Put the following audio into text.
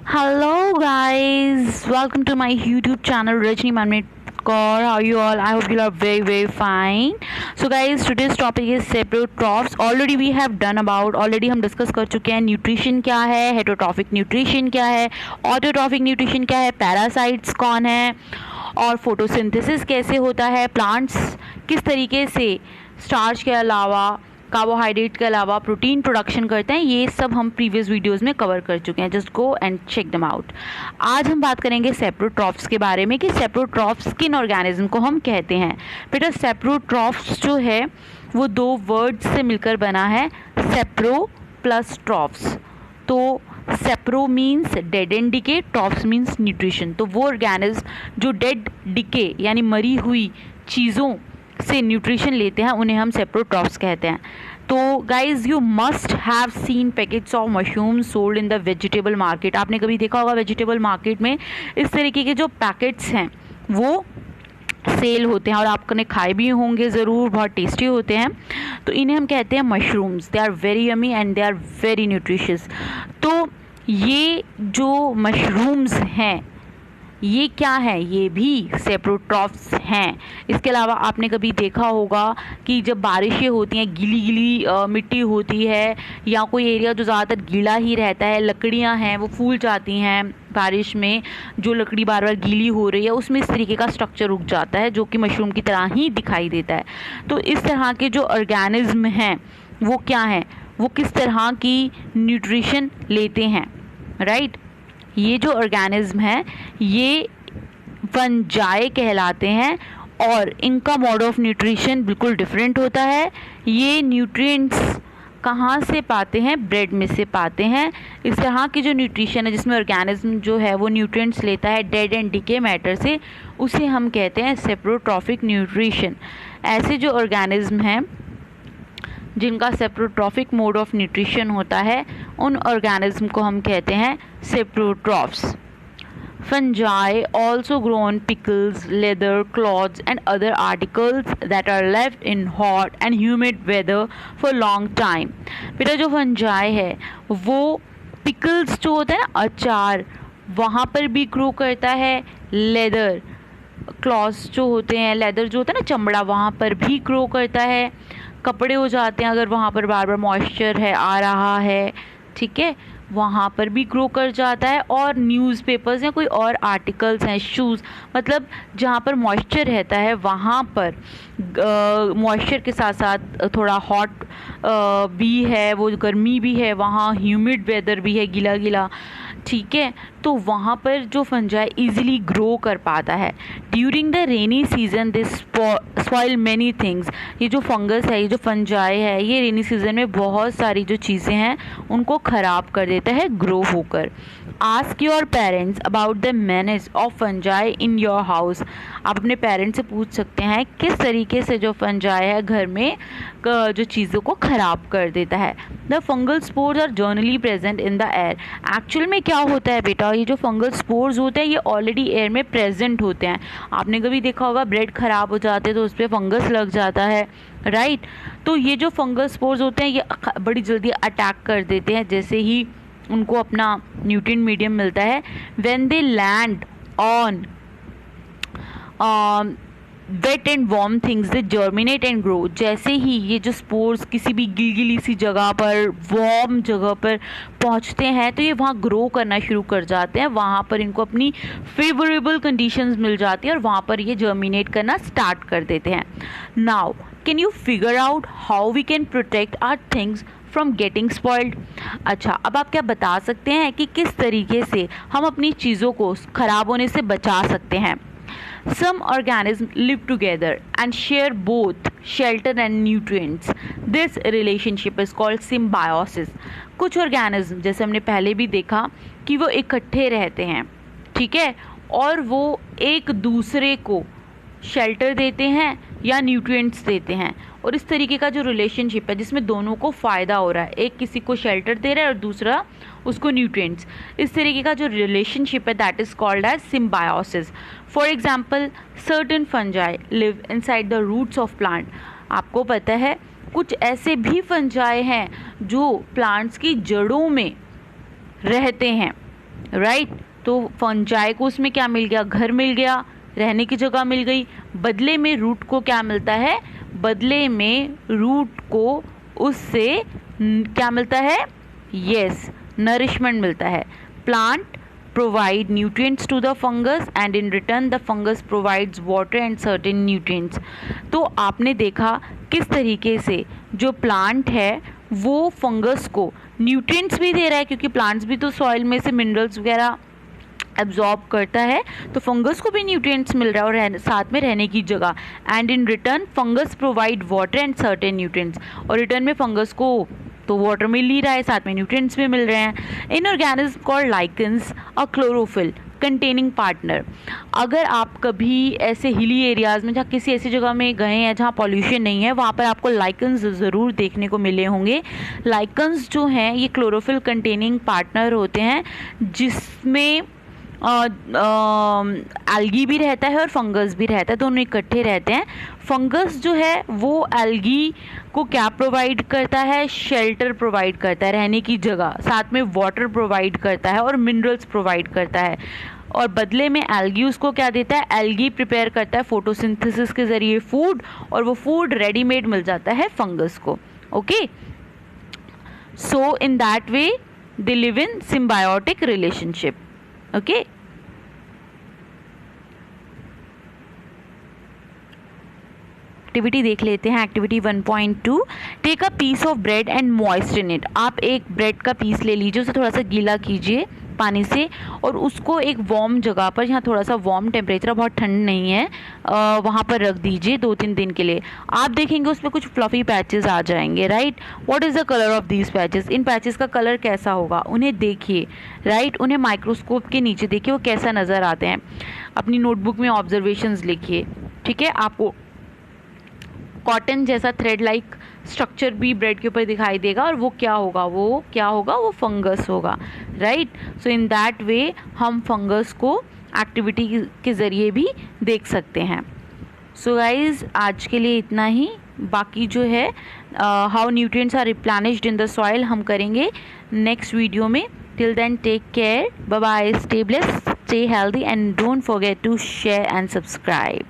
Hello guys, welcome to my YouTube channel Rajni Manmeet Kaur. How are you all? I hope you are very fine. So guys, today's topic is saprotrophs. Already हम discuss कर चुके हैं nutrition क्या है, heterotrophic nutrition क्या है, autotrophic nutrition क्या है, पैरासाइट्स कौन है और फोटोसिंथेसिस कैसे होता है, प्लांट्स किस तरीके से स्टार्च के अलावा कार्बोहाइड्रेट के अलावा प्रोटीन प्रोडक्शन करते हैं, ये सब हम प्रीवियस वीडियोस में कवर कर चुके हैं. Just go and check them out. आज हम बात करेंगे सेप्रोट्रॉफ्स के बारे में कि सेप्रोट्रॉफ्स किन ऑर्गेनिज्म को हम कहते हैं. बेटा सेप्रोट्रॉफ्स जो है वो दो वर्ड्स से मिलकर बना है, सेप्रो प्लस ट्रॉफ्स. तो sapro means dead and decay, trophs means nutrition. तो वो ऑर्गेनिज्म जो डेड डिके यानी मरी हुई चीज़ों से न्यूट्रिशन लेते हैं उन्हें हम सेप्रोट्रॉफ्स कहते हैं. तो guys you must have seen packets of mushrooms sold in the vegetable market. आपने कभी देखा होगा वेजिटेबल मार्केट में इस तरीके के जो पैकेट्स हैं वो सेल होते हैं और आपने खाए भी होंगे ज़रूर, बहुत टेस्टी होते हैं. तो इन्हें हम कहते हैं mushrooms. They are very yummy and they are very nutritious. तो ये जो मशरूम्स हैं ये क्या है, ये भी सेप्रोट्रॉफ्स हैं. इसके अलावा आपने कभी देखा होगा कि जब बारिशें होती हैं, गीली मिट्टी होती है या कोई एरिया जो ज़्यादातर गीला ही रहता है, लकड़ियां हैं वो फूल जाती हैं बारिश में, जो लकड़ी बार बार गीली हो रही है उसमें इस तरीके का स्ट्रक्चर उग जाता है जो कि मशरूम की तरह ही दिखाई देता है. तो इस तरह के जो ऑर्गेनिज्म हैं वो क्या हैं, वो किस तरह की न्यूट्रिशन लेते हैं, राइट. ये जो ऑर्गेनिज्म है ये फंजाई कहलाते हैं और इनका मोड ऑफ न्यूट्रिशन बिल्कुल डिफरेंट होता है. ये न्यूट्रिएंट्स कहाँ से पाते हैं, ब्रेड में से पाते हैं. इस तरह की जो न्यूट्रिशन है जिसमें ऑर्गेनिज्म जो है वो न्यूट्रिएंट्स लेता है डेड एंड डिके मैटर से, उसे हम कहते हैं सेप्रोट्रॉफिक न्यूट्रिशन. ऐसे जो ऑर्गेनिज्म हैं जिनका सेप्रोट्रॉफिक मोड ऑफ न्यूट्रिशन होता है उन ऑर्गेनिज्म को हम कहते हैं सेप्रोट्रॉफ्स. Fungi also grow on pickles, leather, cloths and other articles that are left in hot and humid weather for long time. बेटा जो फंजाई है वो पिकल्स जो होते हैं ना, अचार, वहाँ पर भी ग्रो करता है. लेदर क्लॉथ्स जो होते हैं, लेदर जो होता है ना चमड़ा, वहाँ पर भी ग्रो करता है. कपड़े हो जाते हैं अगर वहाँ पर बार बार मॉइस्चर है आ रहा है, ठीक है, वहाँ पर भी ग्रो कर जाता है. और न्यूज़पेपर्स या कोई और आर्टिकल्स हैं, शूज़, मतलब जहाँ पर मॉइस्चर रहता है वहाँ पर मॉइस्चर के साथ साथ थोड़ा हॉट भी है, वो गर्मी भी है, वहाँ ह्यूमिड वेदर भी है, गीला गीला, ठीक है. तो वहाँ पर जो फंजाई इजीली ग्रो कर पाता है. During the rainy season this spoil many things. ये जो फंगस है, ये जो फंजाई है, ये रेनी सीजन में बहुत सारी जो चीज़ें हैं उनको ख़राब कर देता है ग्रो होकर. Ask your parents about the manage of fungi in your house. आप अपने पेरेंट्स से पूछ सकते हैं किस तरीके से जो फंजाई है घर में जो चीज़ों को ख़राब कर देता है. The fungal spores are generally present in the air. Actual में क्या होता है बेटा, ये जो फंगल स्पोर्स होते हैं ये ऑलरेडी एयर में प्रेजेंट होते हैं. आपने कभी देखा होगा ब्रेड ख़राब हो जाते हैं तो उस पर फंगस लग जाता है, राइट. तो ये जो फंगल स्पोर्स होते हैं ये बड़ी जल्दी अटैक कर देते हैं जैसे ही उनको अपना न्यूट्रिएंट मीडियम मिलता है. When they land on wet and warm things they germinate and grow. जैसे ही ये जो स्पोर्स किसी भी गिलगिली सी जगह पर, वार्म जगह पर पहुंचते हैं तो ये वहाँ ग्रो करना शुरू कर जाते हैं. वहाँ पर इनको अपनी फेवरेबल कंडीशंस मिल जाती है और वहाँ पर ये जर्मिनेट करना स्टार्ट कर देते हैं. Now can you figure out how we can protect our things from getting spoiled. अच्छा, अब आप क्या बता सकते हैं कि किस तरीके से हम अपनी चीज़ों को ख़राब होने से बचा सकते हैं. Some organisms live together and share both shelter and nutrients. This relationship is called symbiosis. कुछ ऑर्गेनिज्म जैसे हमने पहले भी देखा कि वो इकट्ठे रहते हैं, ठीक है, और वो एक दूसरे को शेल्टर देते हैं या न्यूट्रिएंट्स देते हैं. और इस तरीके का जो रिलेशनशिप है जिसमें दोनों को फ़ायदा हो रहा है, एक किसी को शेल्टर दे रहा है और दूसरा उसको न्यूट्रिएंट्स, इस तरीके का जो रिलेशनशिप है that is called as symbiosis. For example certain fungi live inside the roots of plant. आपको पता है कुछ ऐसे भी फंजाई हैं जो प्लांट्स की जड़ों में रहते हैं, राइट। तो फंजाई को उसमें क्या मिल गया, घर मिल गया, रहने की जगह मिल गई। बदले में रूट को क्या मिलता है, बदले में रूट को उससे क्या मिलता है, यस, नरिशमेंट मिलता है। Plant provide nutrients to the fungus and in return the fungus provides water and certain nutrients। तो आपने देखा किस तरीके से जो प्लांट है वो फंगस को न्यूट्रिएंट्स भी दे रहा है, क्योंकि प्लांट्स भी तो सॉइल में से मिनरल्स वगैरह एब्जॉर्ब करता है, तो फंगस को भी न्यूट्रिएंट्स मिल रहा है और साथ में रहने की जगह। And in return fungus provide water and certain nutrients, और रिटर्न में फंगस को तो वाटर मिल ही रहा है, साथ में न्यूट्रिएंट्स भी मिल रहे हैं। इन ऑर्गेनिज्म कॉल्ड लाइकेंस अ क्लोरोफिल कंटेनिंग पार्टनर। अगर आप कभी ऐसे हिली एरियाज़ में, जहाँ किसी ऐसी जगह में गए हैं जहाँ पॉल्यूशन नहीं है, वहाँ पर आपको लाइकेंस ज़रूर देखने को मिले होंगे। लाइकेंस जो हैं ये क्लोरोफिल कंटेनिंग पार्टनर होते हैं, जिसमें एल्गी भी रहता है और फंगस भी रहता है, दोनों इकट्ठे रहते हैं। फंगस जो है वो एल्गी को क्या प्रोवाइड करता है, शेल्टर प्रोवाइड करता है, रहने की जगह, साथ में वाटर प्रोवाइड करता है और मिनरल्स प्रोवाइड करता है। और बदले में एल्गी उसको क्या देता है, एल्गी प्रिपेयर करता है फोटोसिंथेसिस के ज़रिए फूड, और वो फूड रेडीमेड मिल जाता है फंगस को। Okay, so in that way they live in symbiotic relationship. Okay, activity देख लेते हैं। Activity 1.2, take a piece of bread and moisten it. आप एक ब्रेड का पीस ले लीजिए, उसे थोड़ा सा गीला कीजिए पानी से, और उसको एक वार्म जगह पर, जहाँ थोड़ा सा वार्म टेम्परेचर, बहुत ठंड नहीं है, वहाँ पर रख दीजिए 2-3 दिन के लिए। आप देखेंगे उसमें कुछ फ्लफी पैचेस आ जाएंगे, right. What is the colour of these patches, in patches का कलर कैसा होगा, उन्हें देखिए, राइट। उन्हें माइक्रोस्कोप के नीचे देखिए वो कैसा नज़र आते हैं। अपनी नोटबुक में ऑब्जर्वेशंस लिखिए, ठीक है। आपको कॉटन जैसा थ्रेड लाइक स्ट्रक्चर भी ब्रेड के ऊपर दिखाई देगा, और वो क्या होगा, वो क्या होगा, वो फंगस होगा, राइट। सो इन दैट वे हम फंगस को एक्टिविटी के ज़रिए भी देख सकते हैं। सो गाइज आज के लिए इतना ही। बाकी जो है how nutrients are replenished in the soil हम करेंगे नेक्स्ट वीडियो में। Till then take care, bye bye, stay blessed, stay healthy and don't forget to share and subscribe.